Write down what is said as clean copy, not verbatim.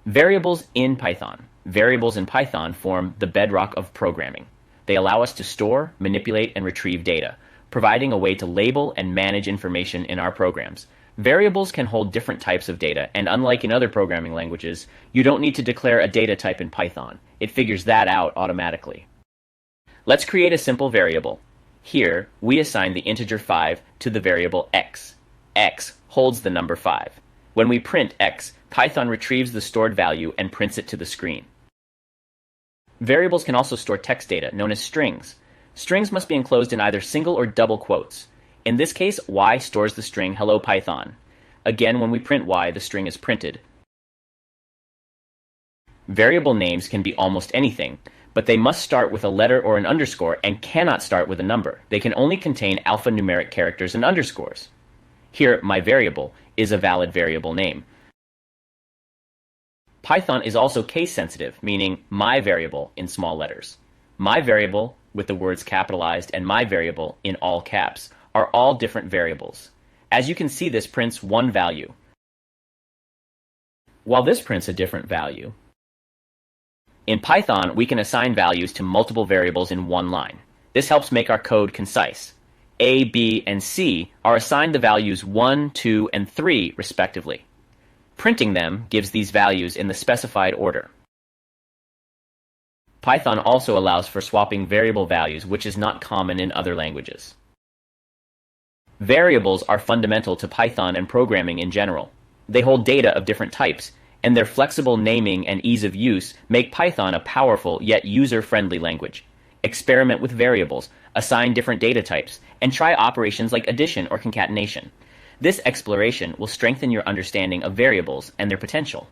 Variables in Python. Variables in Python form the bedrock of programming. They allow us to store, manipulate, and retrieve data, providing a way to label and manage information in our programs. Variables can hold different types of data, and unlike in other programming languages, you don't need to declare a data type in Python. It figures that out automatically. Let's create a simple variable. Here, we assign the integer 5 to the variable x. X holds the number 5. When we print x, Python retrieves the stored value and prints it to the screen. Variables can also store text data, known as strings. Strings must be enclosed in either single or double quotes. In this case, y stores the string hello Python. Again, when we print y, the string is printed. Variable names can be almost anything, but they must start with a letter or an underscore and cannot start with a number. They can only contain alphanumeric characters and underscores. Here, my variable is a valid variable name. Python is also case sensitive, meaning my variable in small letters. My variable with the words capitalized and my variable in all caps are all different variables. As you can see, this prints one value, while this prints a different value. In Python, we can assign values to multiple variables in one line. This helps make our code concise. A, B, and C are assigned the values 1, 2, and 3, respectively. Printing them gives these values in the specified order. Python also allows for swapping variable values, which is not common in other languages. Variables are fundamental to Python and programming in general. They hold data of different types, and their flexible naming and ease of use make Python a powerful yet user-friendly language. Experiment with variables, assign different data types, and try operations like addition or concatenation. This exploration will strengthen your understanding of variables and their potential.